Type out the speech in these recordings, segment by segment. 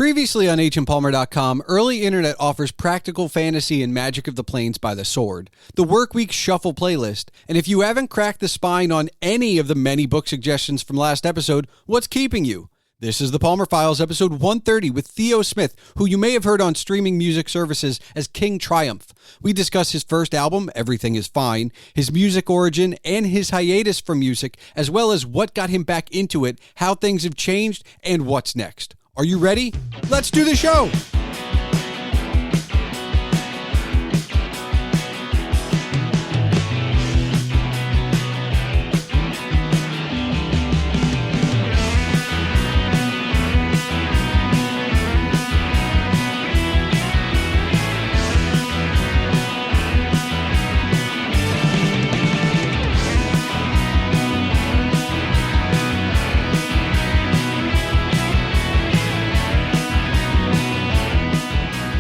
Previously on agentpalmer.com, Early Internet offers Practical Fantasy and Magic of the Plains by the Sword, the Workweek Shuffle playlist, and if you haven't cracked the spine on any of the many book suggestions from last episode, what's keeping you? This is the Palmer Files, episode 130 with Theo Smith, who you may have heard on streaming music services as King Triumph. We discuss his first album, Everything Is Fine, his music origin, and his hiatus from music, as well as what got him back into it, how things have changed, and what's next. Are you ready? Let's do the show!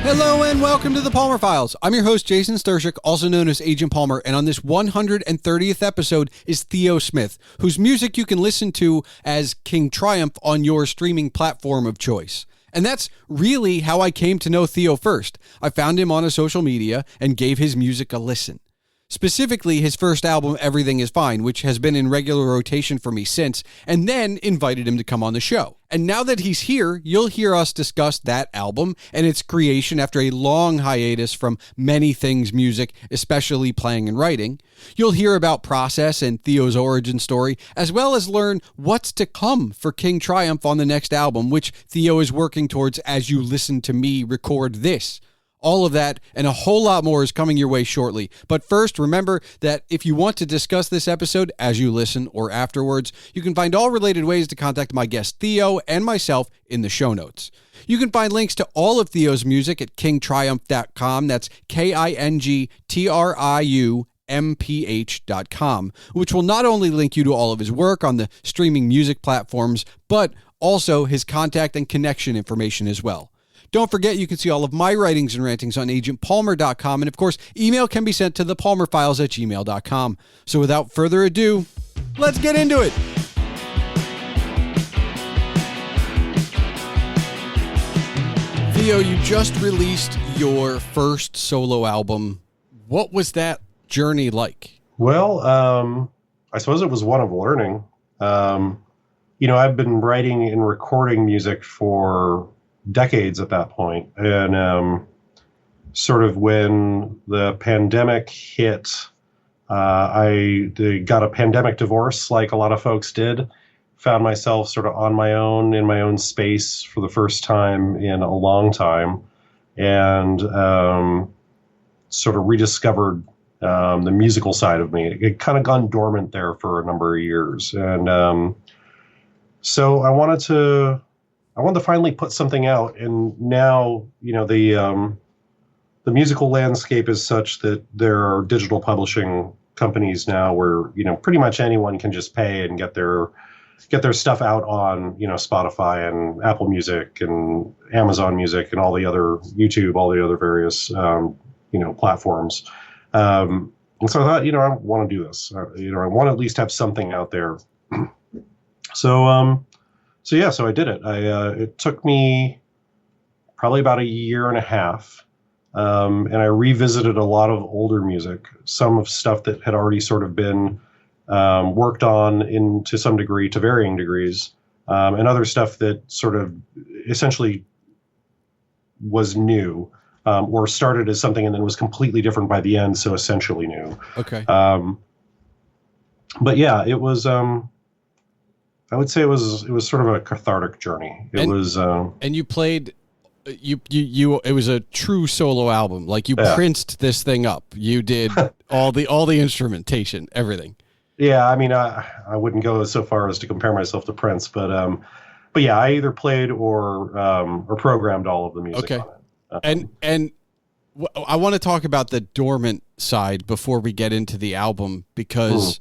Hello and welcome to the Palmer Files. I'm your host, Jason Stershik, also known as Agent Palmer, and on this 130th episode is Theo Smith, whose music you can listen to as King Triumph on your streaming platform of choice. And that's really how I came to know Theo first. I found him on a social media and gave his music a listen. Specifically, his first album, Everything Is Fine, which has been in regular rotation for me since, and then invited him to come on the show. And now that he's here, you'll hear us discuss that album and its creation after a long hiatus from many things music, especially playing and writing. You'll hear about process and Theo's origin story, as well as learn what's to come for King Triumph on the next album, which Theo is working towards as you listen to me record this. All of that and a whole lot more is coming your way shortly. But first, remember that if you want to discuss this episode as you listen or afterwards, you can find all related ways to contact my guest Theo and myself in the show notes. You can find links to all of Theo's music at kingtriumph.com. That's KINGTRIUMPH.com, which will not only link you to all of his work on the streaming music platforms, but also his contact and connection information as well. Don't forget, you can see all of my writings and rantings on agentpalmer.com. And of course, email can be sent to thepalmerfiles@gmail.com. So without further ado, let's get into it. Theo, you just released your first solo album. What was that journey like? Well, I suppose it was one of learning. I've been writing and recording music for decades at that point. And sort of when the pandemic hit, I got a pandemic divorce like a lot of folks did. Found myself sort of on my own, in my own space for the first time in a long time. And sort of rediscovered the musical side of me. It kind of gone dormant there for a number of years. And so I wanted to finally put something out, and now, the musical landscape is such that there are digital publishing companies now where, pretty much anyone can just pay and get their stuff out on, Spotify and Apple Music and Amazon Music and all the other YouTube, all the other various, platforms. And so I thought, I want to do this. I want to at least have something out there. So I did it. It took me probably about a year and a half, and I revisited a lot of older music, some of stuff that had already sort of been worked on to some degree, to varying degrees, and other stuff that sort of essentially was new, or started as something and then was completely different by the end, so essentially new. Okay. But yeah, it was. I would say it was sort of a cathartic journey. And you played, it was a true solo album. Like you Princed this thing up. You did all the instrumentation, everything. Yeah, I mean, I wouldn't go so far as to compare myself to Prince, but yeah, I either played or programmed all of the music. Okay. On it. And I want to talk about the dormant side before we get into the album, because.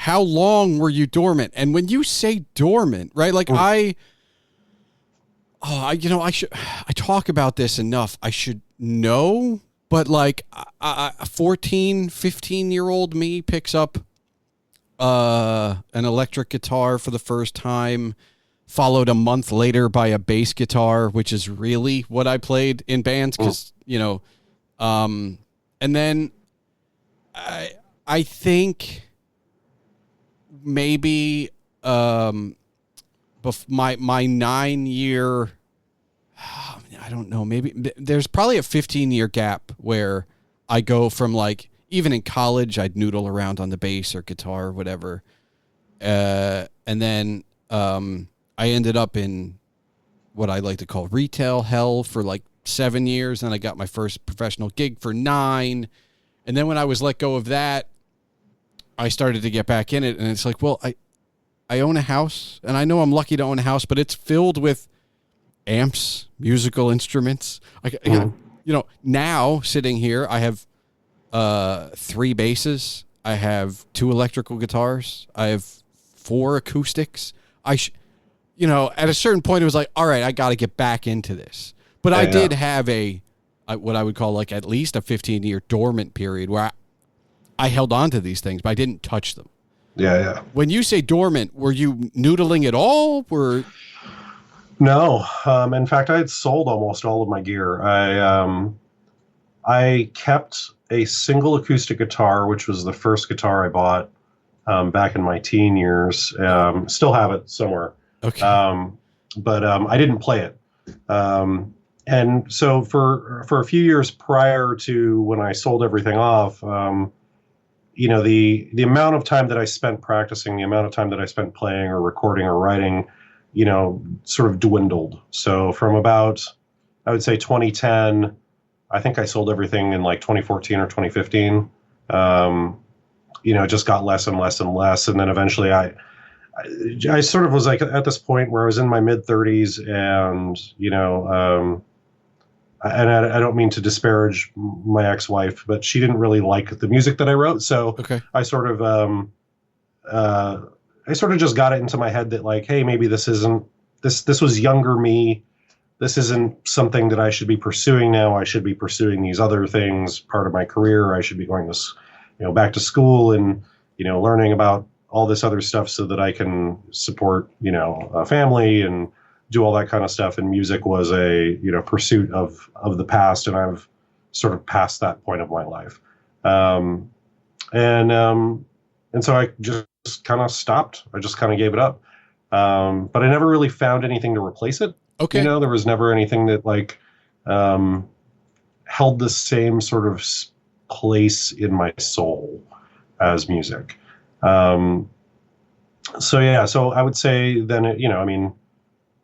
How long were you dormant? And when you say dormant, right? Like I talk about this enough. I should know, but like a 14, 15-year-old me picks up an electric guitar for the first time, followed a month later by a bass guitar, which is really what I played in bands. Cause and then I think maybe, my 9-year, I don't know, maybe there's probably a 15-year gap where I go from like, even in college, I'd noodle around on the bass or guitar or whatever. And then I ended up in what I like to call retail hell for like 7 years. And I got my first professional gig for 9. And then when I was let go of that, I started to get back in it. And it's like, well, I own a house, and I know I'm lucky to own a house, but it's filled with amps, musical instruments. Now sitting here, I have 3 basses. I have 2 electrical guitars. I have 4 acoustics. At a certain point, it was like, all right, I got to get back into this. But I did have what I would call like at least a 15-year dormant period where I held on to these things, but I didn't touch them. Yeah. When you say dormant, were you noodling at all? No. In fact, I had sold almost all of my gear. I kept a single acoustic guitar, which was the first guitar I bought back in my teen years. Still have it somewhere. Okay. But I didn't play it. And so for a few years prior to when I sold everything off, the amount of time that I spent practicing, the amount of time that I spent playing or recording or writing, sort of dwindled. So from about, I would say 2010, I think I sold everything in like 2014 or 2015. It just got less and less and less. And then eventually I sort of was like at this point where I was in my mid 30s and, and I don't mean to disparage my ex-wife, but she didn't really like the music that I wrote. So okay. I sort of just got it into my head that like, hey, maybe this was younger me. This isn't something that I should be pursuing now. I should be pursuing these other things, part of my career. I should be going to, back to school and, learning about all this other stuff so that I can support, a family and do all that kind of stuff. And music was a, pursuit of the past. And I've sort of passed that point of my life. And so I just kind of stopped. I just kind of gave it up. But I never really found anything to replace it. Okay. There was never anything that like held the same sort of place in my soul as music. So I would say then,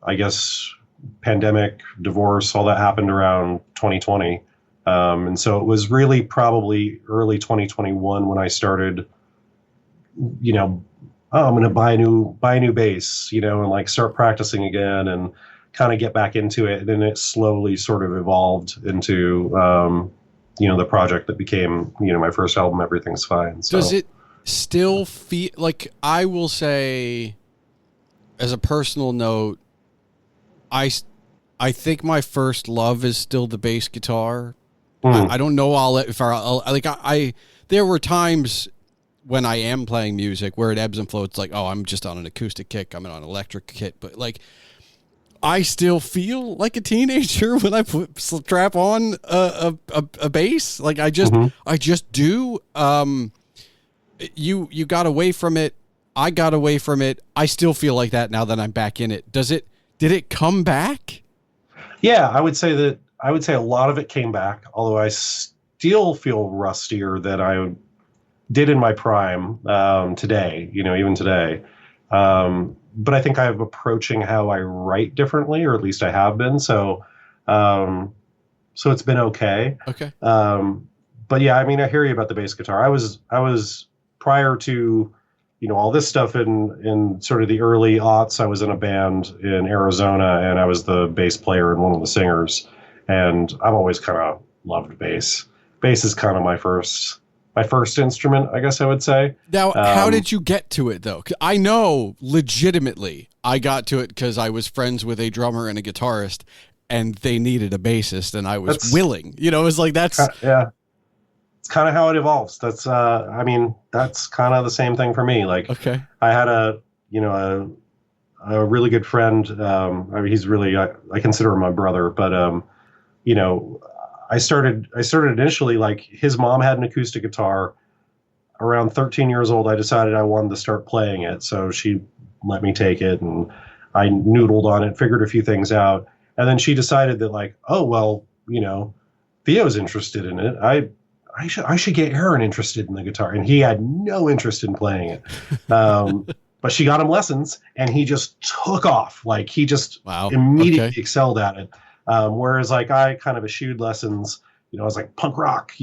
I guess pandemic, divorce, all that happened around 2020. And so it was really probably early 2021 when I started, I'm going to buy a new bass, and like start practicing again and kind of get back into it. And then it slowly sort of evolved into, the project that became, my first album, Everything's Fine. So. Does it still feel like, I will say as a personal note, I think my first love is still the bass guitar. I don't know there were times when I am playing music where it ebbs and flows, like, oh, I'm just on an acoustic kick, I'm on an electric kit, but like I still feel like a teenager when I strap on a bass. Like I just do. You got away from it. I got away from it. I still feel like that now that I'm back in it. Did it come back? Yeah, I would say a lot of it came back, although I still feel rustier than I did in my prime today, even today. But I think I'm approaching how I write differently, or at least I have been. So it's been okay. Okay. But yeah, I mean, I hear you about the bass guitar. I was prior to, all this stuff in sort of the early aughts, I was in a band in Arizona and I was the bass player and one of the singers. And I've always kind of loved bass. Bass is kind of my first instrument, I guess I would say. Now, how did you get to it, though? I know legitimately I got to it because I was friends with a drummer and a guitarist, and they needed a bassist, and I was willing. It was like that's... Yeah. It's kind of how it evolves. That's, that's kind of the same thing for me. Like, okay. I had a a really good friend. I mean, he's really, I consider him my brother, but, you know, I started initially, like, his mom had an acoustic guitar. Around 13 years old, I decided I wanted to start playing it. So she let me take it, and I noodled on it, figured a few things out. And then she decided that, like, oh, well, Theo's interested in it. I should get Aaron interested in the guitar. And he had no interest in playing it. But she got him lessons, and he just took off. Like, he just Wow. immediately Okay. excelled at it. Whereas, like, I kind of eschewed lessons. I was like punk rock,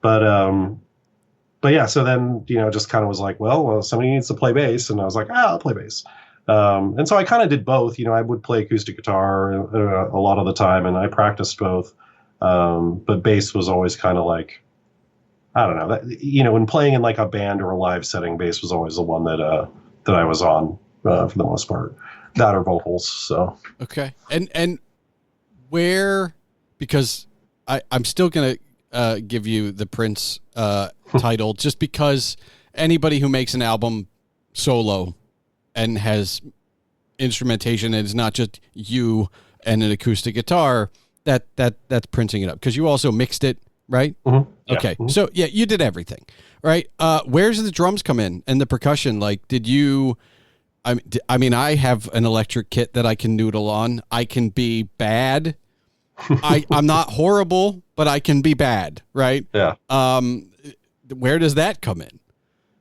but yeah. So then, just kind of was like, well, somebody needs to play bass, and I was like, I'll play bass. And so I kind of did both. I would play acoustic guitar a lot of the time, and I practiced both. But bass was always kind of like, I don't know, when playing in like a band or a live setting, bass was always the one that I was on for the most part. That or vocals. So Okay. And where, because I'm still going to give you the Prince title, just because anybody who makes an album solo and has instrumentation, and it's not just you and an acoustic guitar, that's Princing it up, because you also mixed it, right? mm-hmm. Yeah. Okay. Mm-hmm. So yeah, you did everything, right? Where's the drums come in and the percussion? Like, did you, I mean, I have an electric kit that I can noodle on. I can be bad. I'm not horrible, but I can be bad, right? Yeah. Where does that come in?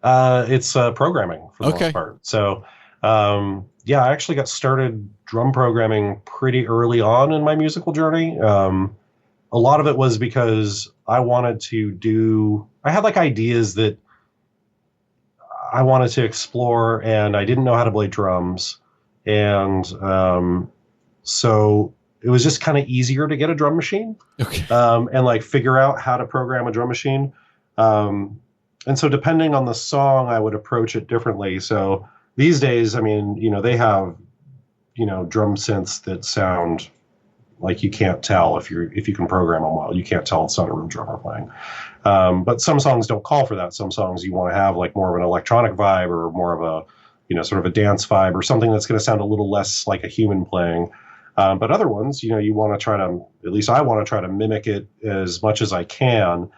It's programming for the most part. So, yeah, I actually got started drum programming pretty early on in my musical journey. A lot of it was because I had like ideas that I wanted to explore, and I didn't know how to play drums. And so it was just kind of easier to get a drum machine, and like figure out how to program a drum machine. And so depending on the song, I would approach it differently. So these days, I mean, they have, drum synths that sound like you can't tell if you can program them well. You can't tell it's not a real drummer playing. But some songs don't call for that. Some songs you want to have like more of an electronic vibe, or more of a, sort of a dance vibe, or something that's going to sound a little less like a human playing. But other ones, you want to try to, at least I want to try to mimic it as much as I can.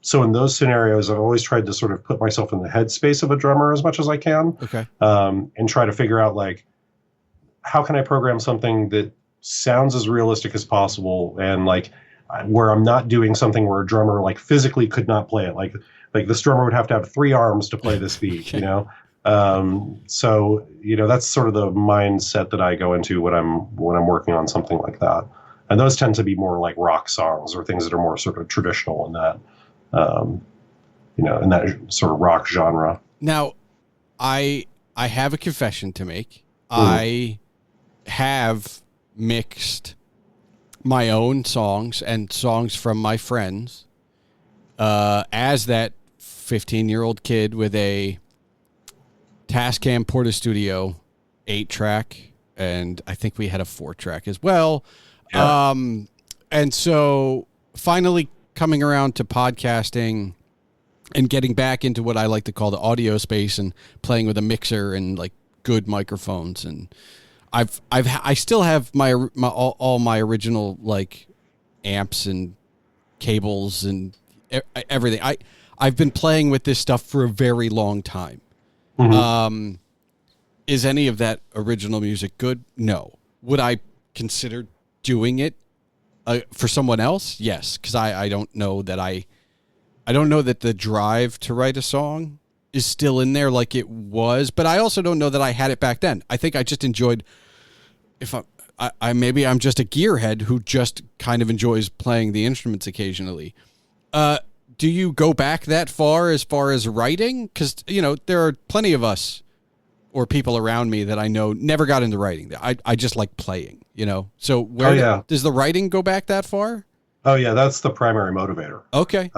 So in those scenarios, I've always tried to sort of put myself in the headspace of a drummer as much as I can. Okay. And try to figure out, like, how can I program something that sounds as realistic as possible, and like where I'm not doing something where a drummer like physically could not play it. Like this drummer would have to have 3 arms to play this beat, Okay. So, that's sort of the mindset that I go into when I'm working on something like that. And those tend to be more like rock songs, or things that are more sort of traditional in that, in that sort of rock genre. Now, I have a confession to make. I have mixed my own songs and songs from my friends as that 15-year-old kid with a Tascam Porta Studio 8-track, and I think we had a 4-track as well. Yeah. And so finally coming around to podcasting and getting back into what I like to call the audio space, and playing with a mixer and like good microphones, and I still have my all my original like amps and cables and everything. I've been playing with this stuff for a very long time. Mm-hmm. Is any of that original music good? No. Would I consider doing it for someone else? Yes, because I don't know that I don't know that the drive to write a song is still in there like it was, but I also don't know that I had it back then. I think I just enjoyed, if I maybe I'm just a gearhead who just kind of enjoys playing the instruments occasionally. Do you go back that far as writing? Because, there are plenty of us or people around me that I know never got into writing. I just like playing, So where does the writing go back that far? Oh yeah, that's the primary motivator. Okay.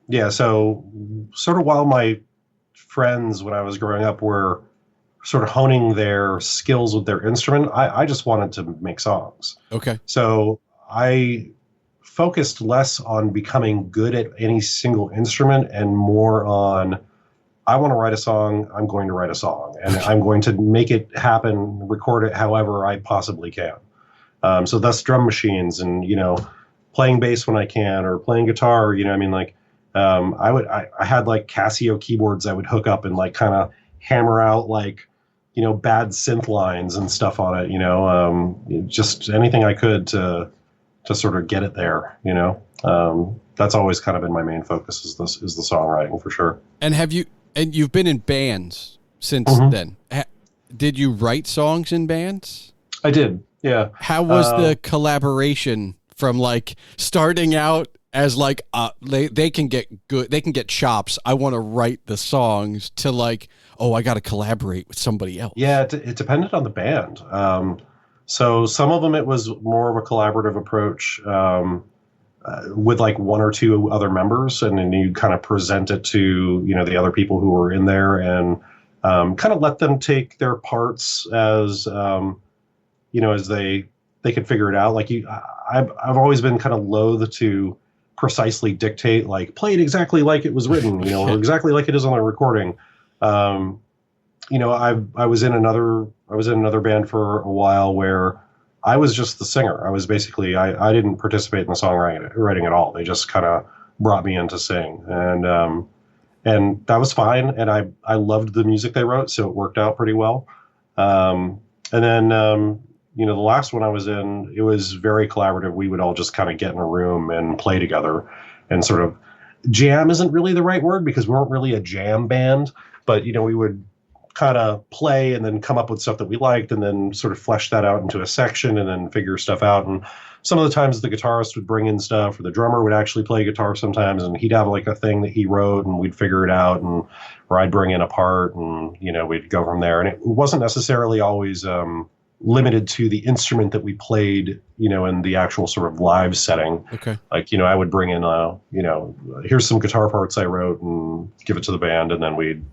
Yeah, so sort of while my friends when I was growing up were sort of honing their skills with their instrument, I just wanted to make songs. Okay. So I focused less on becoming good at any single instrument, and more on, I want to write a song. I'm going to write a song, and I'm going to make it happen, record it however I possibly can. So thus drum machines and, playing bass when I can or playing guitar, I mean, like, I had like Casio keyboards I would hook up and like kind of hammer out like, bad synth lines and stuff on it, just anything I could to sort of get it there, that's always kind of been my main focus is the songwriting for sure. And you've been in bands since then. Did you write songs in bands? I did. Yeah. How was the collaboration from like starting out as like they can get good, they can get chops, I want to write the songs, to like, oh, I got to collaborate with somebody else? Yeah, it depended on the band. So some of them it was more of a collaborative approach with like one or two other members, and then you kind of present it to the other people who were in there, and kind of let them take their parts as as they could figure it out. Like I've always been kind of loath to precisely dictate, like, play it exactly like it was written, or exactly like it is on the recording. I was in another band for a while where I was just the singer. I was basically, I didn't participate in the songwriting at all. They just kind of brought me in to sing, and that was fine. And I loved the music they wrote, so it worked out pretty well. And then, the last one I was in, it was very collaborative. We would all just kind of get in a room and play together, and sort of jam isn't really the right word because we weren't really a jam band, but, we would kind of play and then come up with stuff that we liked, and then sort of flesh that out into a section and then figure stuff out. And some of the times the guitarist would bring in stuff, or the drummer would actually play guitar sometimes, and he'd have like a thing that he wrote and we'd figure it out, or I'd bring in a part, and, we'd go from there. And it wasn't necessarily always, limited to the instrument that we played, in the actual sort of live setting. Okay. Like, I would bring in, here's some guitar parts I wrote and give it to the band, and then we'd,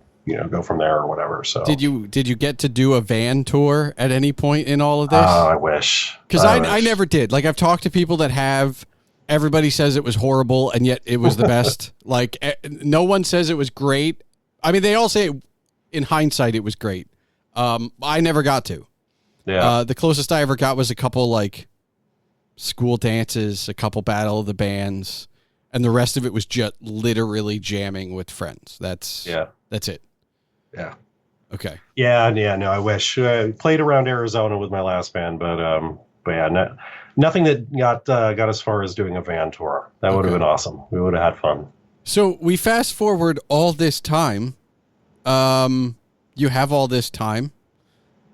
go from there or whatever. So did you get to do a van tour at any point in all of this? Oh, I wish. Because I never did. Like, I've talked to people that have. Everybody says it was horrible, and yet it was the best. Like, no one says it was great. I mean, they all say in hindsight it was great. I never got to. Yeah. The closest I ever got was a couple like school dances, a couple Battle of the Bands, and the rest of it was just literally jamming with friends. That's it. Yeah. Okay. Yeah. No, I wish. I played around Arizona with my last band, but yeah, nothing that got as far as doing a van tour. That would have been awesome. We would have had fun. So we fast forward all this time. You have all this time.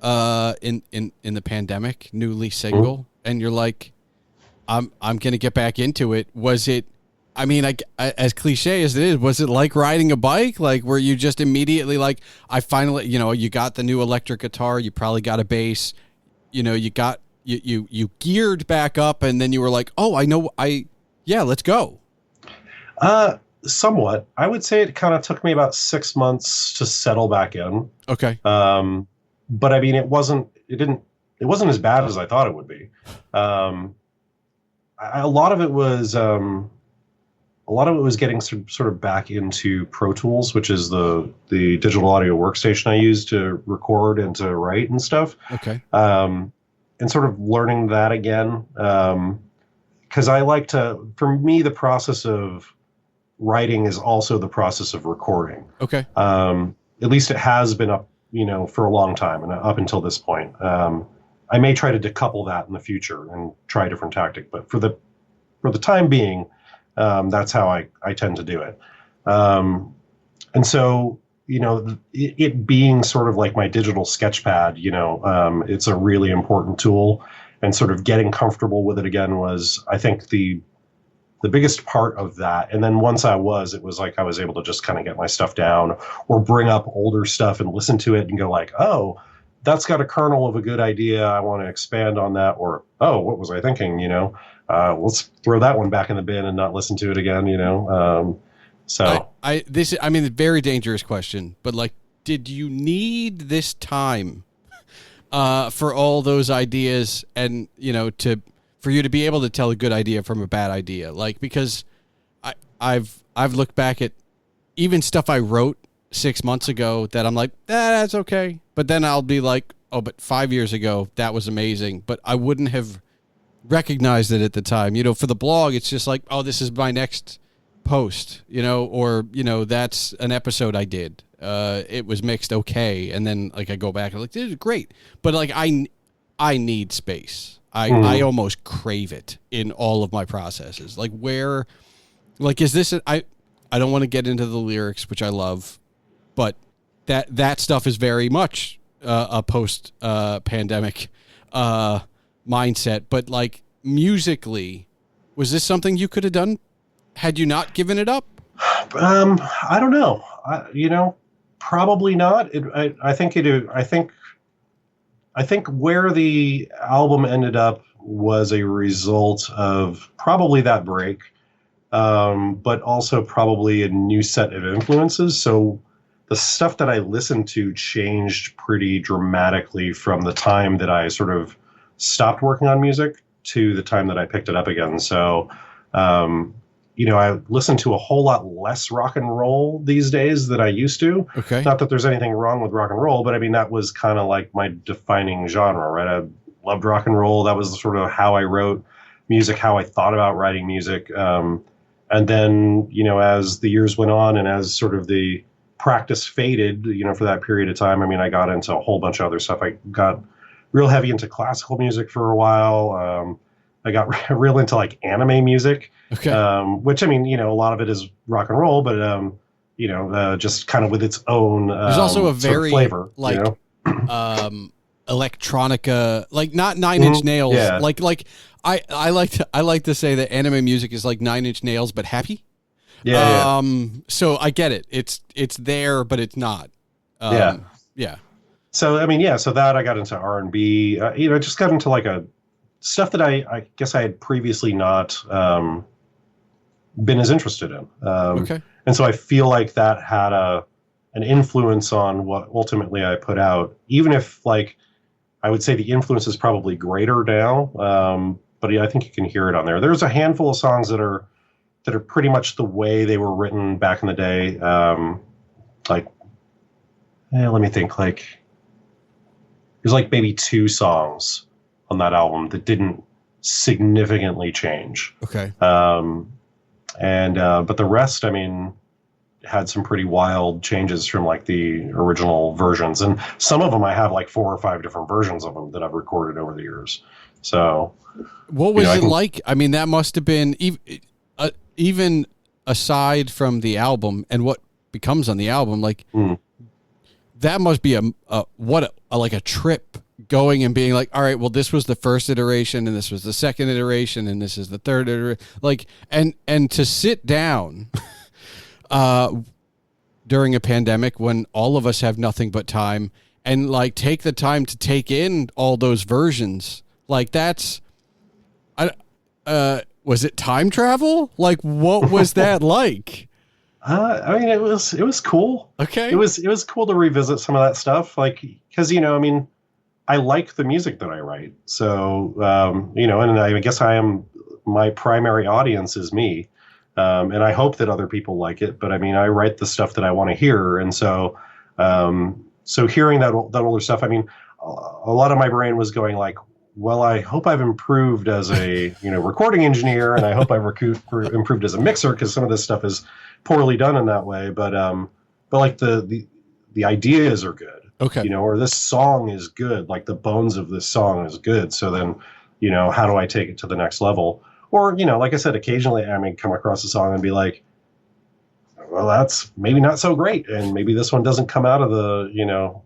In the pandemic, newly single, and you're like, I'm gonna get back into it. Was it? I mean, as cliche as it is, was it like riding a bike? Like, were you just immediately like, I finally, you got the new electric guitar, you probably got a bass, you got you geared back up, and then you were like, oh, let's go. Somewhat. I would say it kind of took me about 6 months to settle back in. Okay. But I mean, it wasn't as bad as I thought it would be. A lot of it was getting sort of back into Pro Tools, which is the digital audio workstation I use to record and to write and stuff. Okay. And sort of learning that again. 'Cause for me, the process of writing is also the process of recording. Okay. At least it has been up, for a long time, and up until this point. I may try to decouple that in the future and try a different tactic, but for the time being, that's how I tend to do it. And so, it being sort of like my digital sketch pad, it's a really important tool, and sort of getting comfortable with it again was, I think, the biggest part of that. And then once it was like I was able to just kind of get my stuff down, or bring up older stuff and listen to it and go like, oh, that's got a kernel of a good idea, I want to expand on that. Or, oh, what was I thinking? Let's throw that one back in the bin and not listen to it again. It's very dangerous question, but like, did you need this time for all those ideas, and for you to be able to tell a good idea from a bad idea? Like, because I've looked back at even stuff I wrote 6 months ago that I'm like, that's okay. But then I'll be like, oh, but 5 years ago, that was amazing. But I wouldn't have recognized it at the time. You know, for the blog, it's just like, oh, this is my next post, you know, or, you know, that's an episode I did. It was mixed okay. And then like I go back and like, this is great. But like I need space. I almost crave it in all of my processes. Like where, like, is this, I don't want to get into the lyrics, which I love, but that stuff is very much a post pandemic mindset. But like musically, was this something you could have done had you not given it up? I don't know. You know, probably not. I think where the album ended up was a result of probably that break, but also probably a new set of influences. So the stuff that I listened to changed pretty dramatically from the time that I sort of stopped working on music to the time that I picked it up again. So, you know, I listen to a whole lot less rock and roll these days than I used to. Okay. Not that there's anything wrong with rock and roll, but I mean, that was kind of like my defining genre, right? I loved rock and roll. That was sort of how I wrote music, how I thought about writing music. And then, you know, as the years went on and as sort of the practice faded, you know, for that period of time, I mean, I got into a whole bunch of other stuff. I got real heavy into classical music for a while. I got real into like anime music, Okay. Which I mean, you know, a lot of it is rock and roll, but you know, just kind of with its own. There's also a very flavor, like you know? Electronica, like not Nine Inch Nails. Yeah. Like I like to say that anime music is like Nine Inch Nails but happy. Yeah. So I get it. It's there, but it's not. Yeah. So I mean, yeah. So that I got into R&B. You know, just got into like a stuff that I guess I had previously not been as interested in. Okay. And so I feel like that had an influence on what ultimately I put out, even if like I would say the influence is probably greater now. But yeah, I think you can hear it on there. There's a handful of songs that are pretty much the way they were written back in the day. Let me think. Like there's like maybe 2 songs on that album that didn't significantly change. Okay. But the rest, I mean, had some pretty wild changes from like the original versions, and some of them I have like 4 or 5 different versions of them that I've recorded over the years. So, what was it like? I mean, that must have been even aside from the album and what becomes on the album, like that must be like a trip. Going and being like, all right, well, this was the first iteration and this was the second iteration and this is the third iteration. Like, and to sit down during a pandemic when all of us have nothing but time and like take the time to take in all those versions. Like that's, was it time travel? Like, what was that like? I mean, it was cool. Okay. It was cool to revisit some of that stuff. Like, cause you know, I mean, I like the music that I write. So, you know, and I guess my primary audience is me. And I hope that other people like it, but I mean, I write the stuff that I want to hear. And so, so hearing that older stuff, I mean, a lot of my brain was going like, well, I hope I've improved as a, you know, recording engineer, and I hope I've improved as a mixer, because some of this stuff is poorly done in that way. But like the ideas are good. Okay. You know, or this song is good, like the bones of this song is good. So then, you know, how do I take it to the next level? Or, you know, like I said, occasionally I may come across a song and be like, well, that's maybe not so great. And maybe this one doesn't come out of the, you know,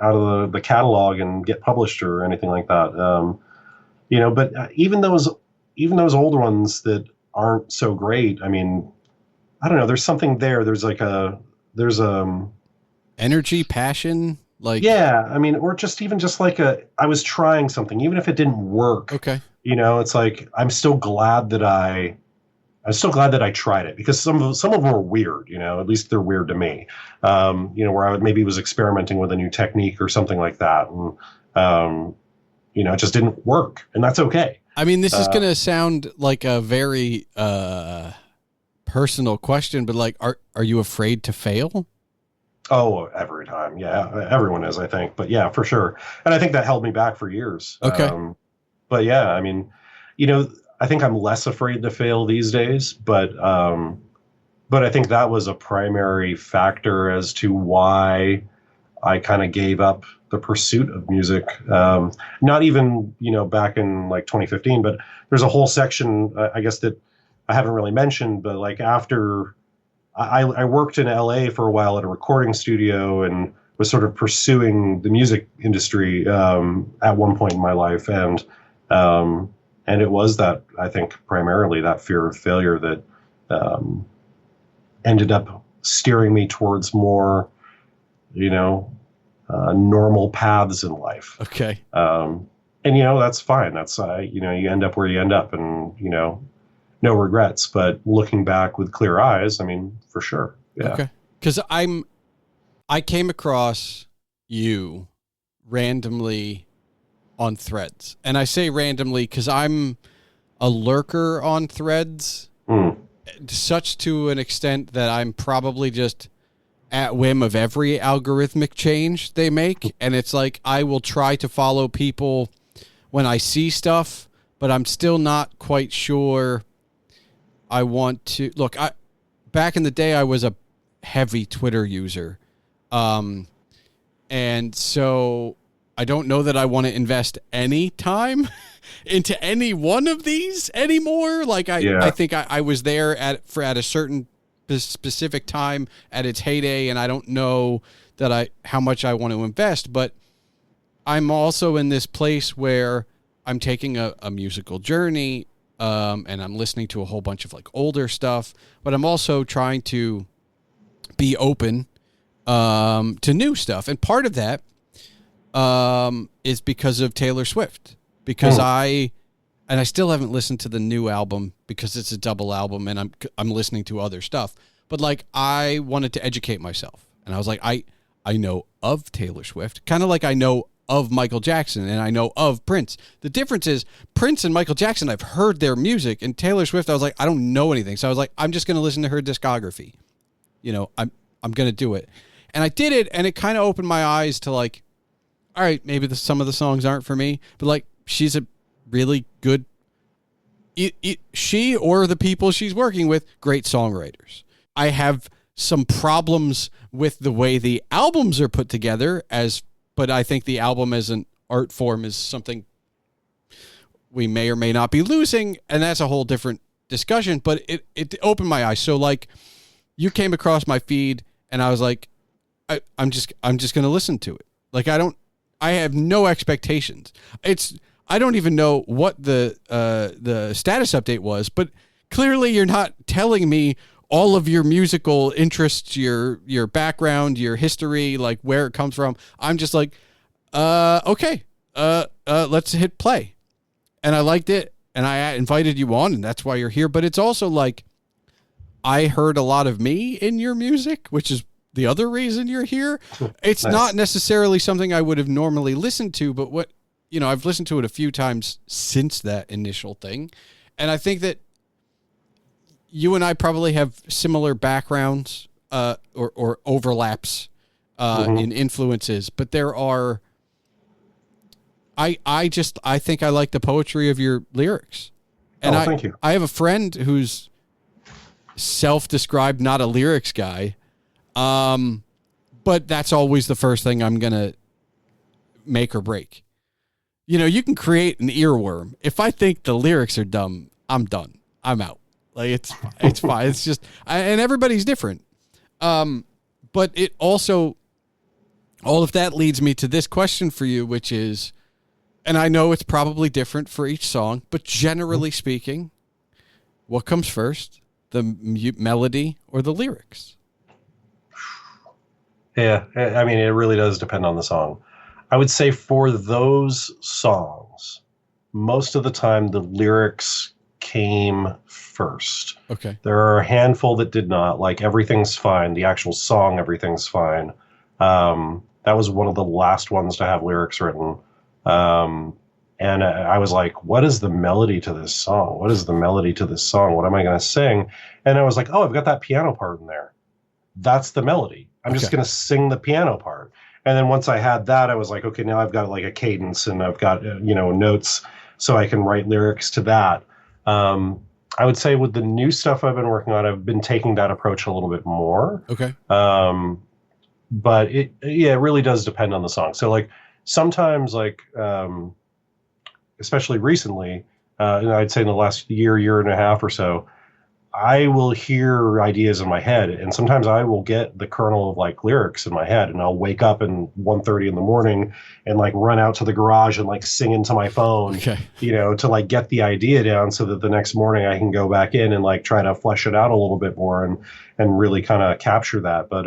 out of the catalog and get published or anything like that. You know, but even those older ones that aren't so great, I mean, I don't know, there's something there. There's energy, passion, like, yeah, I mean, or just like I was trying something, even if it didn't work. Okay. You know, it's like, I'm still glad that I tried it, because some of them are weird, you know, at least they're weird to me. You know, where I maybe was experimenting with a new technique or something like that. And, you know, it just didn't work, and that's okay. I mean, this is going to sound like a very, personal question, but like, are you afraid to fail? Oh, every time. Yeah, everyone is, I think. But yeah, for sure. And I think that held me back for years. Okay. But yeah, I mean, you know, I think I'm less afraid to fail these days, but I think that was a primary factor as to why I kind of gave up the pursuit of music. Not even, back in like 2015, but there's a whole section, I guess, that I haven't really mentioned, but like after I worked in LA for a while at a recording studio and was sort of pursuing the music industry at one point in my life, and it was that, I think, primarily that fear of failure that um, ended up steering me towards more, you know, normal paths in life. Okay. And that's fine. That's you end up where you end up, and no regrets. But looking back with clear eyes, I mean, for sure. Yeah. Okay. Because I came across you randomly on Threads, and I say randomly because I'm a lurker on Threads, such to an extent that I'm probably just at whim of every algorithmic change they make. And it's like, I will try to follow people when I see stuff, but I'm still not quite sure I want to look. Back in the day, I was a heavy Twitter user. And so I don't know that I want to invest any time into any one of these anymore. Like I think I was there at a certain specific time at its heyday, and I don't know that how much I want to invest, but I'm also in this place where I'm taking a musical journey, and I'm listening to a whole bunch of like older stuff, but I'm also trying to be open to new stuff. And part of that is because of Taylor Swift, because I still haven't listened to the new album because it's a double album and I'm listening to other stuff. But like, I wanted to educate myself, and I was like, I know of Taylor Swift, kind of like I know of Michael Jackson and I know of Prince. The difference is Prince and Michael Jackson, I've heard their music, and Taylor Swift, I was like, I don't know anything. So I was like, I'm just going to listen to her discography. I'm going to do it. And I did it, and it kind of opened my eyes to like, all right, maybe some of the songs aren't for me, but like, she's a really good, she or the people she's working with, great songwriters. I have some problems with the way the albums are put together, but I think the album as an art form is something we may or may not be losing, and that's a whole different discussion, but it opened my eyes. So like, you came across my feed, and I was like, I'm just going to listen to it. Like, I have no expectations. I don't even know what the status update was, but clearly you're not telling me all of your musical interests, your background, your history, like where it comes from. I'm just like, okay, let's hit play. And I liked it, and I invited you on, and that's why you're here. But it's also like, I heard a lot of me in your music, which is the other reason you're here. It's nice. Not necessarily something I would have normally listened to, but I've listened to it a few times since that initial thing. And I think that you and I probably have similar backgrounds, or overlaps, in influences, but there are, I think I like the poetry of your lyrics. And thank you. I have a friend who's self-described not a lyrics guy. But that's always the first thing I'm going to make or break. You can create an earworm. If I think the lyrics are dumb, I'm done. I'm out. Like, it's fine. It's just, and everybody's different. But it also, all of that leads me to this question for you, which is, and I know it's probably different for each song, but generally speaking, what comes first, the melody or the lyrics? Yeah, I mean, it really does depend on the song. I would say for those songs, most of the time the lyrics came first. Okay. There are a handful that did not, like Everything's Fine, the actual song Everything's Fine. That was one of the last ones to have lyrics written. And I was like, what is the melody to this song? What is the melody to this song? What am I going to sing? And I was like, oh, I've got that piano part in there. that's the melody. I'm just going to sing the piano part. And then once I had that, I was like, okay, now I've got like a cadence and I've got, notes so I can write lyrics to that. I would say with the new stuff I've been working on, I've been taking that approach a little bit more. Okay. But it really does depend on the song. So like sometimes like, especially recently, I'd say in the last year and a half or so, I will hear ideas in my head, and sometimes I will get the kernel of like lyrics in my head, and I'll wake up in 1:30 in the morning and like run out to the garage and like sing into my phone, to like get the idea down so that the next morning I can go back in and like try to flesh it out a little bit more and really kind of capture that. But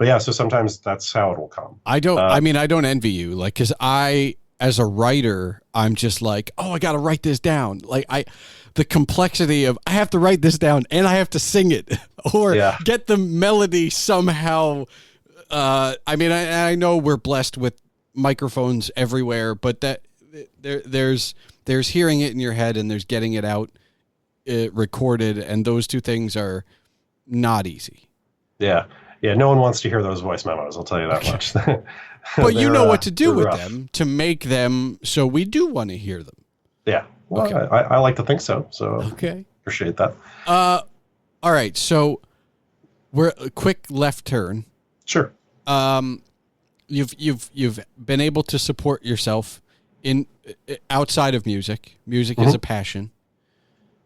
yeah, so sometimes that's how it'll come. I don't envy you, like, because as a writer, I'm just like, oh, I got to write this down. Like the complexity of I have to write this down and I have to sing it or get the melody somehow. I know we're blessed with microphones everywhere, but that there's hearing it in your head and there's getting it out recorded, and those two things are not easy. Yeah. No one wants to hear those voice memos. I'll tell you that much. But you know what to do with them to make them so we do want to hear them. Yeah. Well, okay. I like to think so. So okay, appreciate that. All right. So we're a quick left turn. Sure. You've been able to support yourself in outside of music. Music is a passion.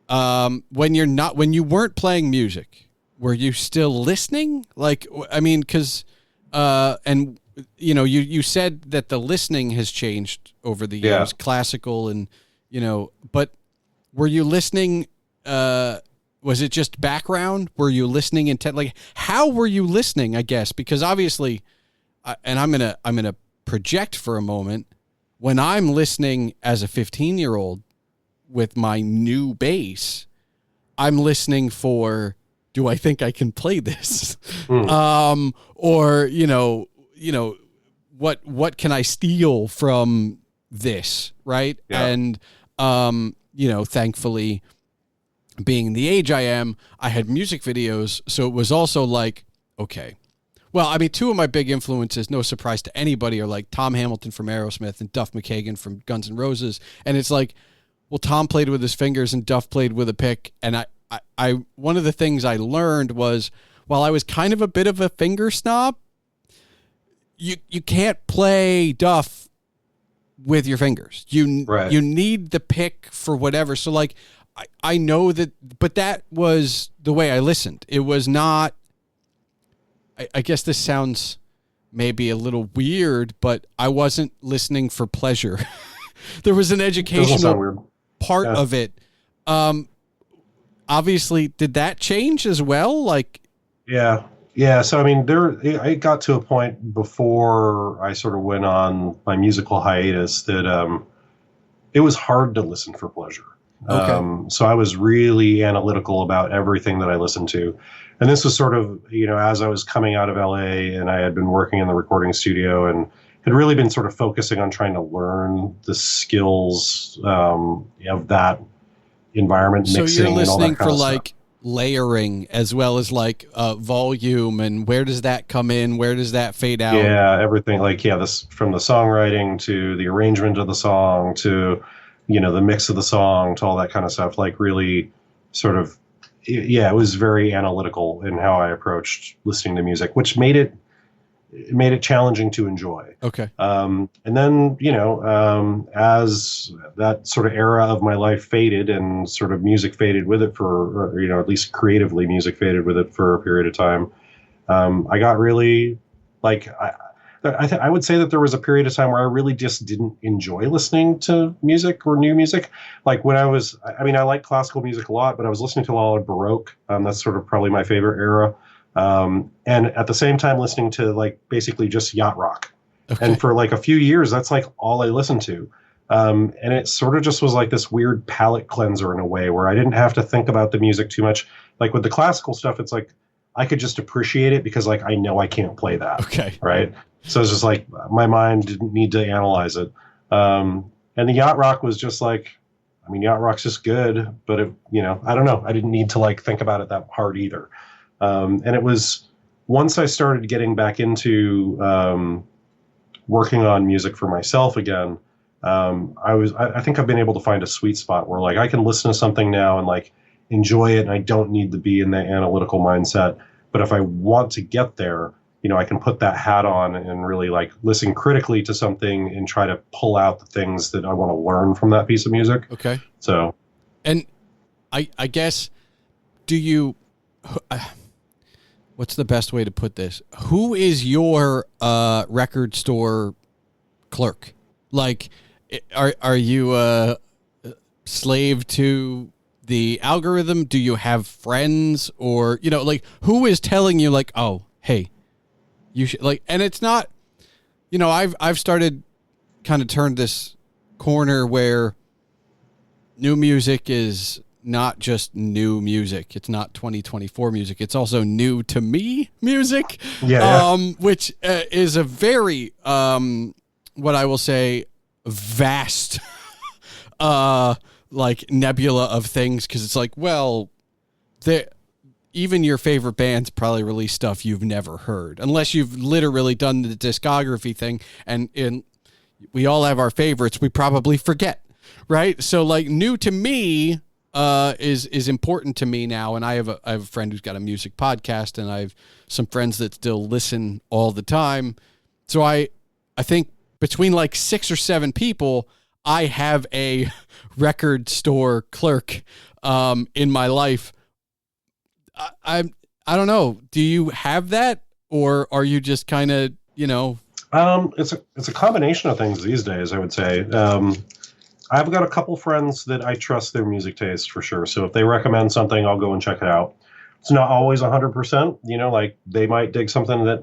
When you weren't playing music, were you still listening? Like, I mean, because and you said that the listening has changed over the years, classical and. But were you listening? Was it just background? Were you listening like how were you listening? I guess because obviously, and I'm gonna project for a moment. When I'm listening as a 15-year-old with my new bass, I'm listening for, do I think I can play this? Or what can I steal from this, right? Yeah. And thankfully, being the age I am, I had music videos, so it was also like, okay. Well, I mean, two of my big influences, no surprise to anybody, are like Tom Hamilton from Aerosmith and Duff McKagan from Guns N' Roses. And it's like, well, Tom played with his fingers and Duff played with a pick. And I one of the things I learned was, while I was kind of a bit of a finger snob, you can't play Duff with your fingers. You need the pick for whatever. So like, I know that, but that was the way I listened. It was not, I guess this sounds maybe a little weird, but I wasn't listening for pleasure. There was an educational part of it. Obviously, did that change as well? Like, yeah. So, I mean, it got to a point before I sort of went on my musical hiatus that it was hard to listen for pleasure. Okay. So I was really analytical about everything that I listened to. And this was sort of, as I was coming out of LA and I had been working in the recording studio and had really been sort of focusing on trying to learn the skills of that environment, mixing. So you're listening for like layering as well as like volume, and where does that come in? Where does that fade out? Yeah, everything this from the songwriting to the arrangement of the song to, the mix of the song to all that kind of stuff. Like really sort of, it was very analytical in how I approached listening to music, which made it challenging to enjoy. Okay. And then, as that sort of era of my life faded and sort of music faded with it for, at least creatively music faded with it for a period of time, I got really like, I would say that there was a period of time where I really just didn't enjoy listening to music or new music. Like when I like classical music a lot, but I was listening to a lot of Baroque. That's sort of probably my favorite era. And at the same time listening to like basically just yacht rock. Okay. And for like a few years, that's like all I listened to. And it sort of just was like this weird palate cleanser in a way where I didn't have to think about the music too much. Like with the classical stuff, it's like, I could just appreciate it because like, I know I can't play that. Okay. Right. So it's just like my mind didn't need to analyze it. And the yacht rock was just like, yacht rock's just good, but I don't know. I didn't need to like think about it that hard either. And it was once I started getting back into working on music for myself again, I think I've been able to find a sweet spot where like I can listen to something now and like enjoy it, and I don't need to be in the analytical mindset. But if I want to get there, I can put that hat on and really like listen critically to something and try to pull out the things that I want to learn from that piece of music. Okay. So, and I guess, do you, what's the best way to put this? Who is your record store clerk? Like, are you a slave to the algorithm? Do you have friends, or like who is telling you like, oh, hey, you should like? And it's not, I've started kind of turned this corner where new music is not just new music. It's not 2024 music. It's also new to me music. Which is a very what I will say vast like nebula of things, because it's like, well, even your favorite bands probably release stuff you've never heard, unless you've literally done the discography thing, and we all have our favorites we probably forget, right? So like new to me is important to me now, and I have a friend who's got a music podcast, and I have some friends that still listen all the time. So I think between like 6 or 7 people, I have a record store clerk in my life. I don't know. Do you have that, or are you just kind of, It's a combination of things these days, I would say. I've got a couple friends that I trust their music taste for sure. So if they recommend something, I'll go and check it out. It's not always 100%, like they might dig something that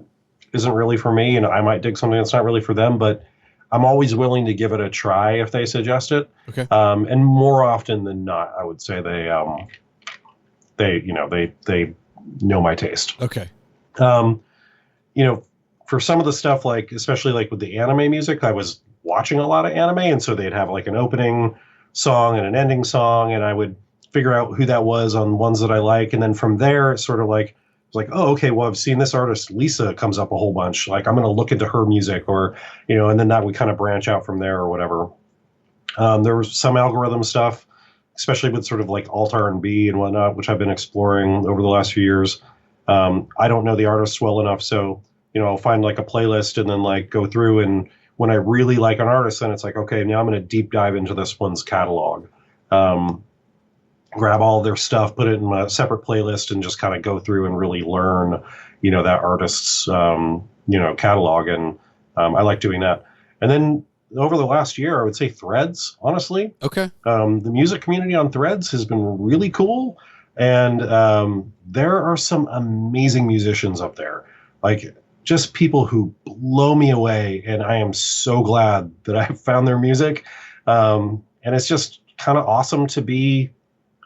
isn't really for me, and I might dig something that's not really for them, but I'm always willing to give it a try if they suggest it. Okay. And more often than not, I would say they know my taste. Okay. For some of the stuff, like, especially like with the anime music, I was watching a lot of anime, and so they'd have like an opening song and an ending song, and I would figure out who that was on ones that I like. And then from there, it's sort of like, oh, okay, well, I've seen this artist, Lisa, comes up a whole bunch. Like, I'm going to look into her music, or, and then that would kind of branch out from there or whatever. There was some algorithm stuff, especially with sort of like alt R&B and whatnot, which I've been exploring over the last few years. I don't know the artists well enough, so, I'll find like a playlist and then like go through, and when I really like an artist, then it's like, okay, now I'm going to deep dive into this one's catalog. Grab all their stuff, put it in a separate playlist, and just kind of go through and really learn, that artist's, catalog. And I like doing that. And then over the last year, I would say Threads, honestly. Okay. The music community on Threads has been really cool. And there are some amazing musicians up there. Like, just people who blow me away. And I am so glad that I found their music. And it's just kind of awesome to be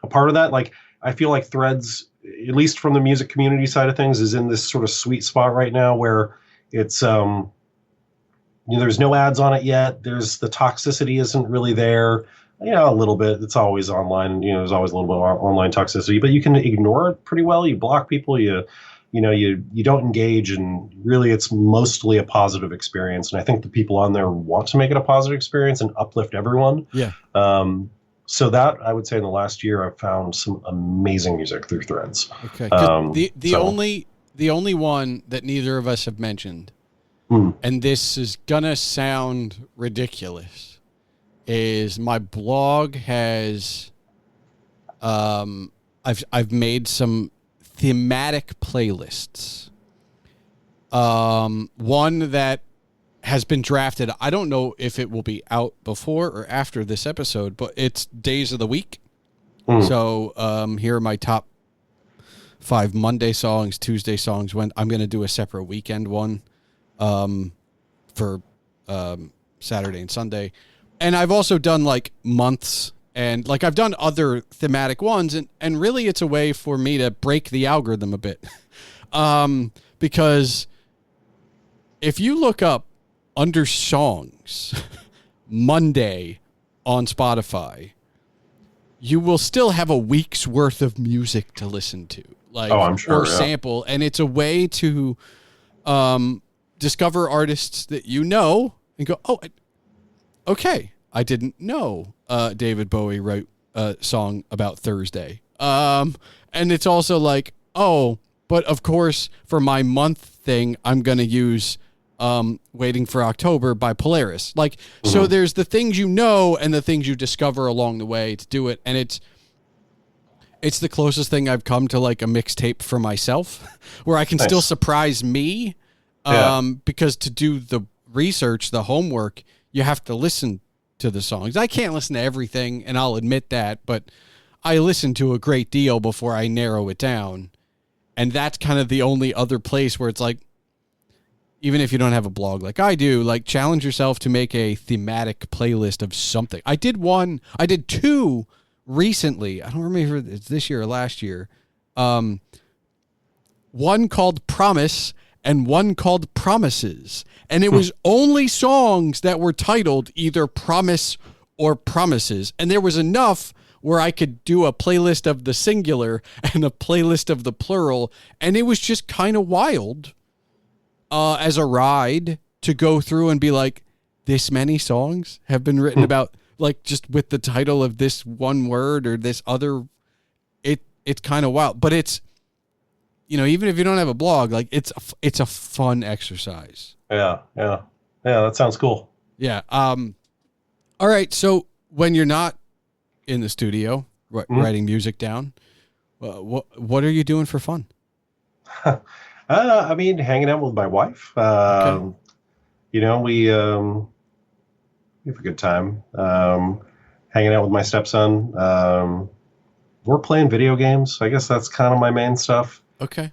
a part of that. Like, I feel like Threads, at least from the music community side of things, is in this sort of sweet spot right now where it's, there's no ads on it yet. There's the toxicity isn't really there. A little bit. It's always online. There's always a little bit of online toxicity, but you can ignore it pretty well. You block people. You don't engage, and really it's mostly a positive experience. And I think the people on there want to make it a positive experience and uplift everyone. Yeah. So that, I would say, in the last year, I've found some amazing music through Threads. Okay. The only one that neither of us have mentioned, and this is gonna sound ridiculous, is my blog has, I've made some thematic playlists. One that has been drafted. I don't know if it will be out before or after this episode, but it's days of the week. So here are my top 5 Monday songs, Tuesday songs. When I'm going to do a separate weekend one for Saturday and Sunday. And I've also done like months, and like I've done other thematic ones, and really it's a way for me to break the algorithm a bit. Because if you look up under songs Monday on Spotify, you will still have a week's worth of music to listen to, like, I'm sure, or sample. And it's a way to discover artists that you know and go, oh, okay, I didn't know David Bowie wrote a song about Thursday. And it's also like, oh, but of course, for my month thing, I'm going to use Waiting for October by Polaris. Like, so there's the things you know and the things you discover along the way to do it. And it's the closest thing I've come to like a mixtape for myself where I can still surprise me. Because to do the research, the homework, you have to listen to the songs. I can't listen to everything, and I'll admit that, but I listen to a great deal before I narrow it down. And that's kind of the only other place where it's like, even if you don't have a blog like I do, like, challenge yourself to make a thematic playlist of something. I did two recently. I don't remember if it's this year or last year. One called Promise and one called Promises. And it was only songs that were titled either Promise or Promises. And there was enough where I could do a playlist of the singular and a playlist of the plural. And it was just kind of wild as a ride to go through and be like, this many songs have been written about, like, just with the title of this one word or this other. It's kind of wild. But it's, even if you don't have a blog, like, it's a fun exercise. Yeah. That sounds cool. Yeah. All right. So when you're not in the studio writing music down, what are you doing for fun? I mean, hanging out with my wife. Okay. We have a good time. Hanging out with my stepson. We're playing video games. I guess that's kind of my main stuff. Okay.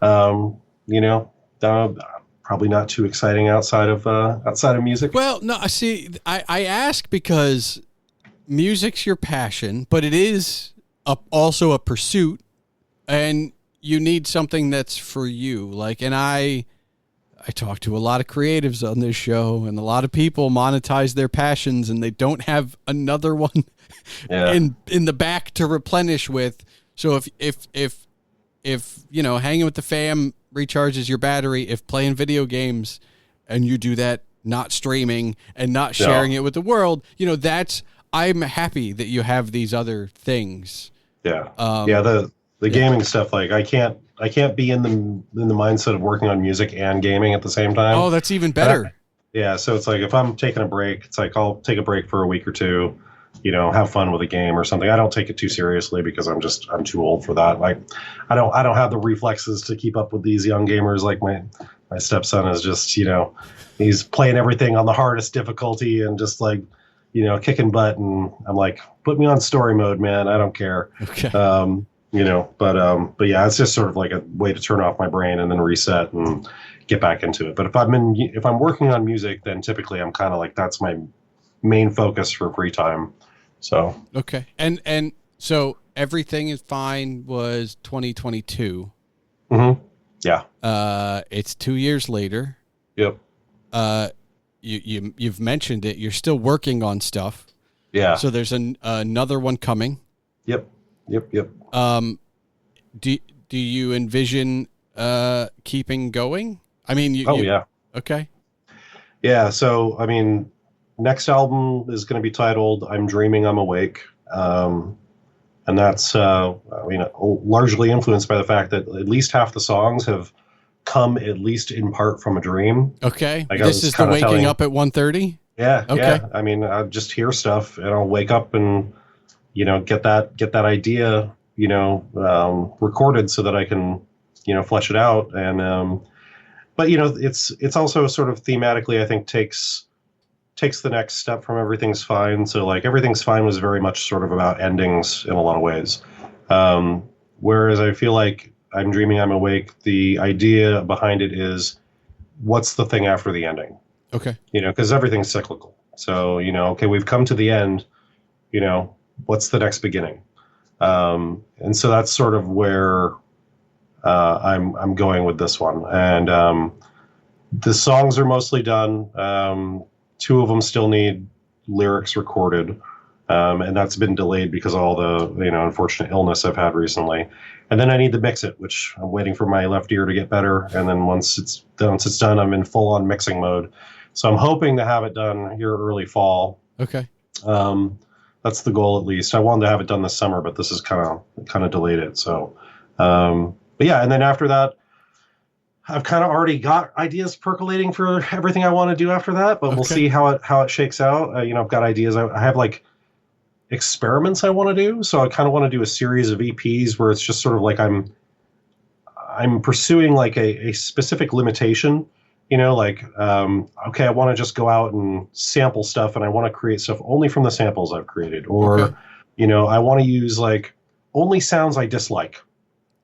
Probably not too exciting outside of music. Well, no, see, I ask because music's your passion, but it is also a pursuit, and you need something that's for you. Like, and I talk to a lot of creatives on this show, and a lot of people monetize their passions, and they don't have another one in the back to replenish with. So if hanging with the fam recharges your battery, if playing video games and you do that, not streaming and not sharing it with the world, I'm happy that you have these other things. Yeah. The gaming stuff, like, I can't be in the mindset of working on music and gaming at the same time. Oh, that's even better. So it's like, if I'm taking a break, it's like, I'll take a break for a week or two, have fun with a game or something. I don't take it too seriously because I'm too old for that. Like, I don't have the reflexes to keep up with these young gamers. Like, my stepson is just, he's playing everything on the hardest difficulty and just, like, kicking butt. And I'm like, put me on story mode, man. I don't care. Okay. But yeah, it's just sort of like a way to turn off my brain and then reset and get back into it. But if I'm working on music, then typically I'm kind of like, that's my main focus for free time. So, okay. And so Everything Is Fine was 2022. Mm-hmm. Yeah. It's 2 years later. Yep. You've mentioned it. You're still working on stuff. Yeah. So there's another one coming. Yep. Do you envision keeping going? I mean, yeah. Okay. Yeah. So, I mean, next album is going to be titled "I'm Dreaming I'm Awake," and that's largely influenced by the fact that at least half the songs have come at least in part from a dream. Okay. Like, this is the waking up at 1:30. Yeah. Okay. Yeah. I mean, I just hear stuff and I'll wake up and get that idea recorded so that I can flesh it out. And but it's also sort of thematically, I think, takes the next step from Everything's Fine. So, like, Everything's Fine was very much sort of about endings in a lot of ways, whereas I feel like I'm Dreaming I'm Awake, the idea behind it is, what's the thing after the ending? Okay. Because everything's cyclical. So, okay, we've come to the end, what's the next beginning? And so that's sort of where I'm going with this one. And the songs are mostly done. Two of them still need lyrics recorded. And that's been delayed because of all the, unfortunate illness I've had recently. And then I need to mix it, which I'm waiting for my left ear to get better. And then once it's done, I'm in full on mixing mode. So I'm hoping to have it done here early fall. Okay. That's the goal, at least. I wanted to have it done this summer, but this is kind of delayed it. So, but yeah. And then after that, I've kind of already got ideas percolating for everything I want to do after that, but we'll see how it shakes out. I've got ideas. I have like experiments I want to do. So I kind of want to do a series of EPs where it's just sort of like I'm pursuing like a specific limitation, okay, I want to just go out and sample stuff and I want to create stuff only from the samples I've created. Or, I want to use like only sounds I dislike.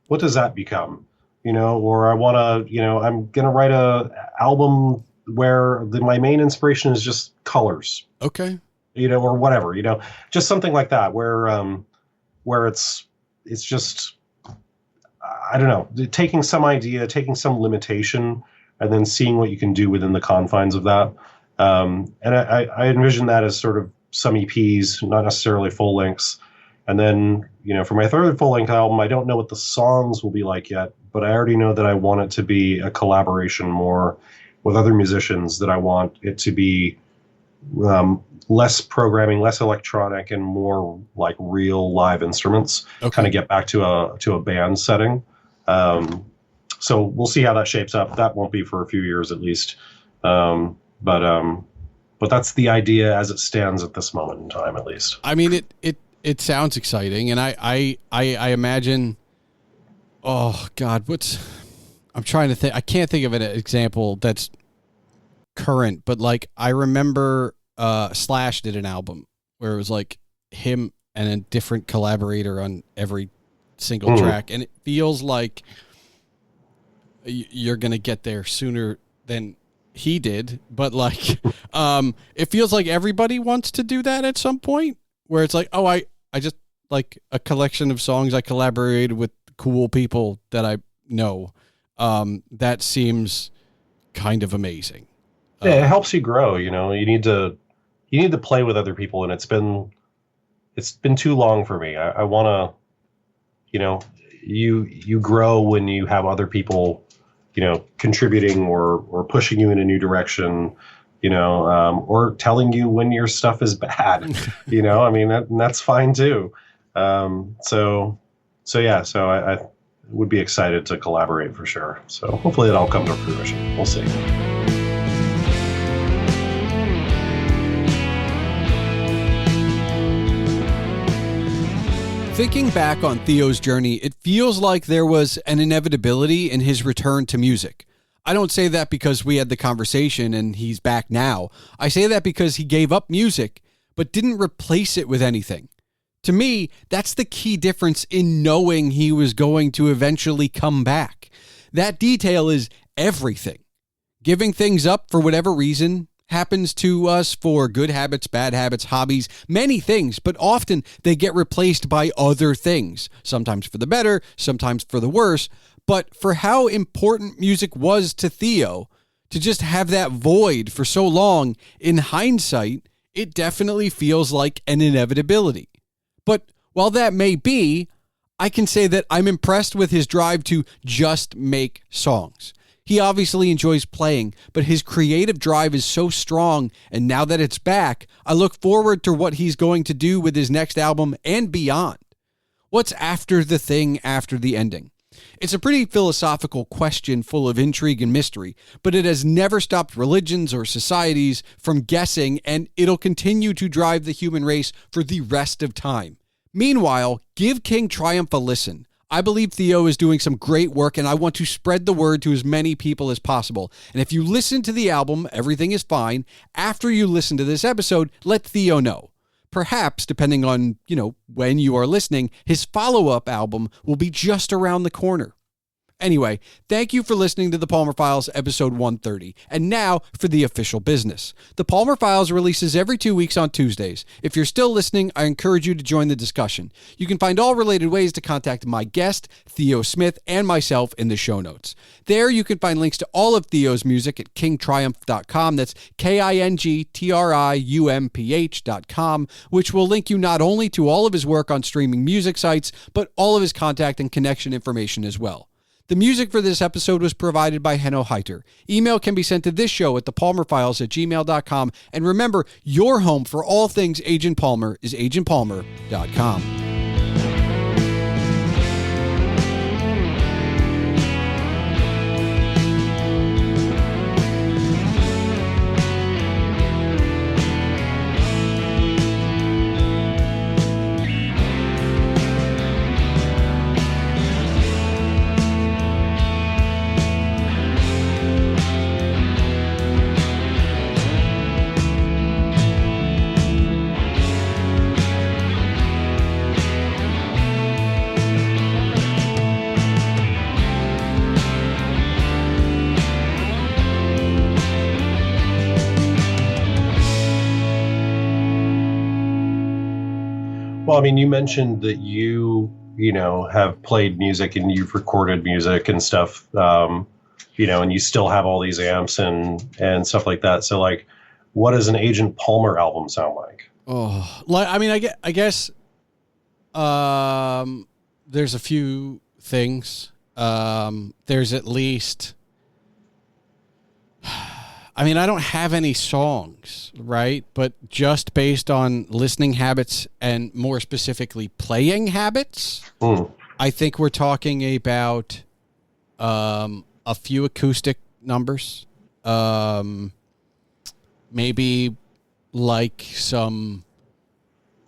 What does that become? Or I want to, I'm going to write a album where my main inspiration is just colors. Okay. Or whatever, just something like that where it's just, I don't know, taking some idea, taking some limitation, and then seeing what you can do within the confines of that. And I envision that as sort of some EPs, not necessarily full lengths. And then, for my third full length album, I don't know what the songs will be like yet, but I already know that I want it to be a collaboration more with other musicians, that I want it to be less programming, less electronic, and more like real live instruments. Kind of get back to a band setting. So we'll see how that shapes up. That won't be for a few years at least. But that's the idea as it stands at this moment in time, at least. I mean, it sounds exciting, and I imagine. Oh God, I'm trying to think. I can't think of an example that's current, but like I remember Slash did an album where it was like him and a different collaborator on every single track, and it feels like you're gonna get there sooner than he did, but like it feels like everybody wants to do that at some point, where it's like, oh, I just like a collection of songs I collaborated with cool people that I know. That seems kind of amazing. Yeah, it helps you grow. You need to play with other people, and it's been too long for me. I want to, you grow when you have other people, contributing or pushing you in a new direction, or telling you when your stuff is bad. I mean, that's fine too. So I would be excited to collaborate for sure. So hopefully it all comes to fruition. We'll see. Thinking back on Theo's journey, it feels like there was an inevitability in his return to music. I don't say that because we had the conversation and he's back now. I say that because he gave up music, but didn't replace it with anything. To me, that's the key difference in knowing he was going to eventually come back. That detail is everything. Giving things up for whatever reason happens to us for good habits, bad habits, hobbies, many things, but often they get replaced by other things, sometimes for the better, sometimes for the worse. But for how important music was to Theo, to just have that void for so long, in hindsight, it definitely feels like an inevitability. But while that may be, I can say that I'm impressed with his drive to just make songs. He obviously enjoys playing, but his creative drive is so strong, and now that it's back, I look forward to what he's going to do with his next album and beyond. What's after the thing after the ending? It's a pretty philosophical question full of intrigue and mystery, but it has never stopped religions or societies from guessing, and it'll continue to drive the human race for the rest of time. Meanwhile, give King Triumph a listen. I believe Theo is doing some great work, and I want to spread the word to as many people as possible. And if you listen to the album, Everything Is Fine, after you listen to this episode, let Theo know. Perhaps, depending on, when you are listening, his follow-up album will be just around the corner. Anyway, thank you for listening to the Palmer Files, episode 130. And now for the official business. The Palmer Files releases every 2 weeks on Tuesdays. If you're still listening, I encourage you to join the discussion. You can find all related ways to contact my guest, Theo Smith, and myself in the show notes. There you can find links to all of Theo's music at kingtriumph.com. That's KINGTRIUMPH.com, which will link you not only to all of his work on streaming music sites, but all of his contact and connection information as well. The music for this episode was provided by Henno Heitur. Email can be sent to this show at thepalmerfiles@gmail.com. And remember, your home for all things Agent Palmer is agentpalmer.com. Well, I mean, you mentioned that you have played music and you've recorded music and stuff, and you still have all these amps and stuff like that. So, like, what does an Agent Palmer album sound like? Oh, I mean, I guess there's a few things. There's at least, I mean, I don't have any songs, right? But just based on listening habits and more specifically playing habits, I think we're talking about a few acoustic numbers, maybe like some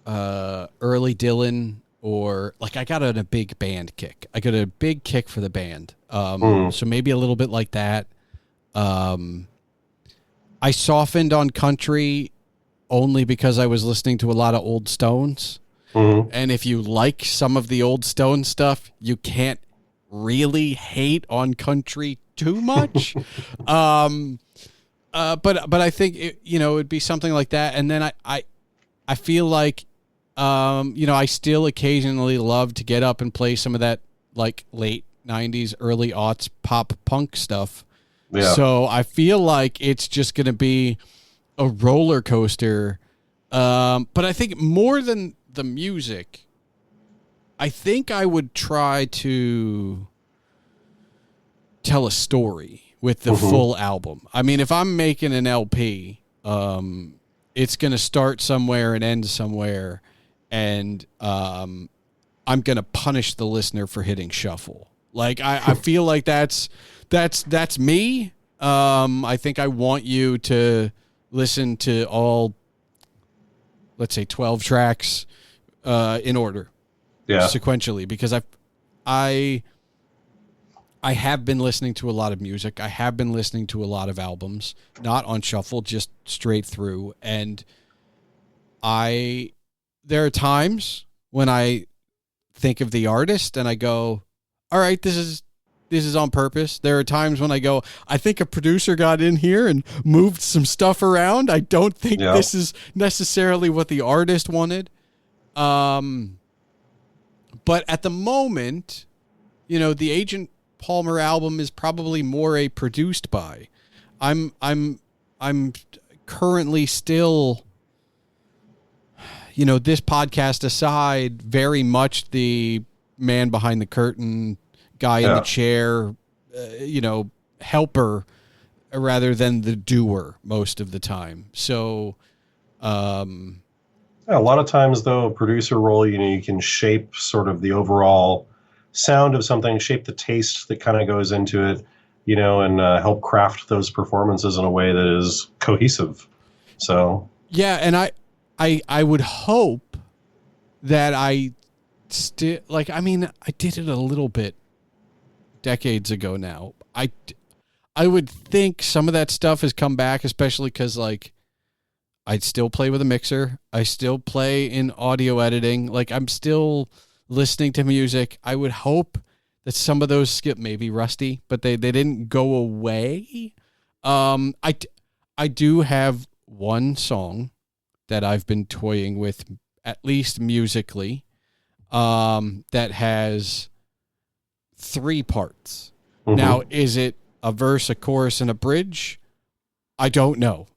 early Dylan, or like I got a big band kick. I got a big kick for the band. So maybe a little bit like that. I softened on country only because I was listening to a lot of old Stones. And if you like some of the old Stone stuff, you can't really hate on country too much. But I think it would be something like that. And then I feel like I still occasionally love to get up and play some of that like late 90s, early aughts pop punk stuff. Yeah. So I feel like it's just going to be a roller coaster. But I think more than the music, I think I would try to tell a story with the full album. I mean, if I'm making an LP, it's going to start somewhere and end somewhere. And I'm going to punish the listener for hitting shuffle. Like, I feel like that's me. I think I want you to listen to all, let's say, 12 tracks in order, sequentially, because I have been listening to a lot of music. I have been listening to a lot of albums, not on shuffle, just straight through. And there are times when I think of the artist and I go, all right, this is on purpose. There are times when I go, I think a producer got in here and moved some stuff around. I don't think this is necessarily what the artist wanted. But at the moment, the Agent Palmer album is probably more a produced by. I'm currently still, this podcast aside, very much the man behind the curtain, guy in the chair, helper rather than the doer most of the time. So, a lot of times though, a producer role, you can shape sort of the overall sound of something, shape the taste that kind of goes into it, and help craft those performances in a way that is cohesive. So, yeah. And I would hope that I still, like, I mean, I did it a little bit decades ago now. I would think some of that stuff has come back, especially because, like, I'd still play with a mixer. I still play in audio editing. Like, I'm still listening to music. I would hope that some of those skip, maybe rusty, but they didn't go away. I do have one song that I've been toying with, at least musically, that has 3 parts. Mm-hmm. Now, is it a verse, a chorus, and a bridge? I don't know.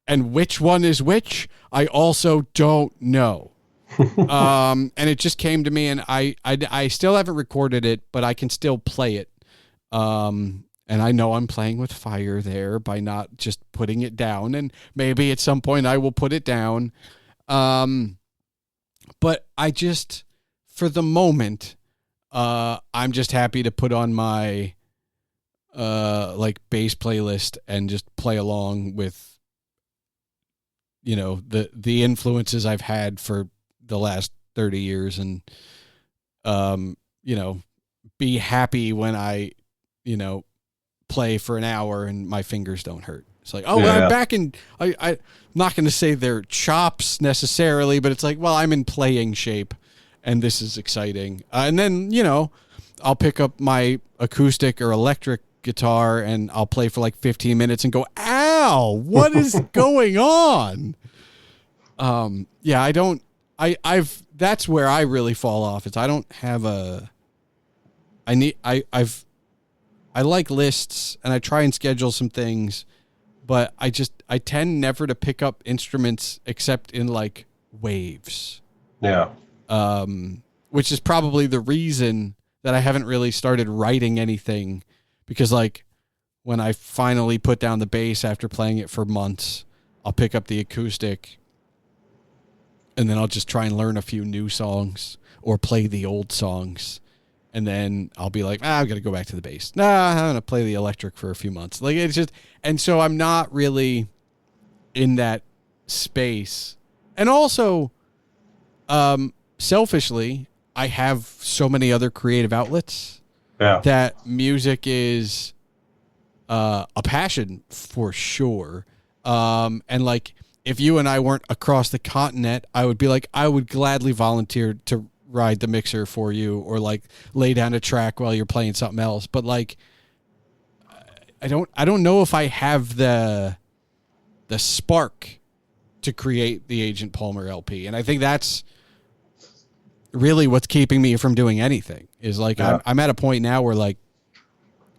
And which one is which? I also don't know. And it just came to me, and I still haven't recorded it, but I can still play it. And I know I'm playing with fire there by not just putting it down, and maybe at some point I will put it down. But I just, for the moment, I'm just happy to put on my like bass playlist and just play along with, you know, the influences I've had for the last 30 years, and you know, be happy when I, you know, play for an hour and my fingers don't hurt. It's like, oh, well, I'm back in, I'm not going to say they're chops necessarily, but it's like, well, I'm in playing shape and this is exciting. And then, you know, I'll pick up my acoustic or electric guitar and I'll play for like 15 minutes and go, ow, what is going on? Yeah, that's where I really fall off. It's I don't have I like lists and I try and schedule some things, but I tend never to pick up instruments except in like waves. Yeah. Which is probably the reason that I haven't really started writing anything, because like when I finally put down the bass after playing it for months, I'll pick up the acoustic and then I'll just try and learn a few new songs or play the old songs. And then I'll be like, I've got to go back to the bass. I'm going to play the electric for a few months. Like, it's just, and so I'm not really in that space. And also, selfishly, I have so many other creative outlets that music is a passion for sure. And like, if you and I weren't across the continent, I would be like, I would gladly volunteer to ride the mixer for you or like lay down a track while you're playing something else. But like, I don't know if I have the spark to create the Agent Palmer LP. And I think that's really what's keeping me from doing anything is like, I'm at a point now where like,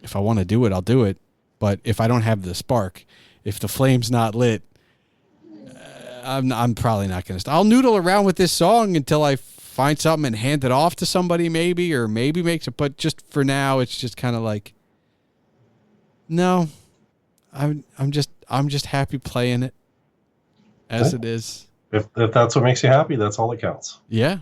if I want to do it, I'll do it. But if I don't have the spark, if the flame's not lit, I'm probably not going to. I'll noodle around with this song until I find something and hand it off to somebody, maybe, or maybe makes it. But just for now, it's just kind of like, no, I'm just happy playing it as it is. If that's what makes you happy, that's all that counts. Yeah,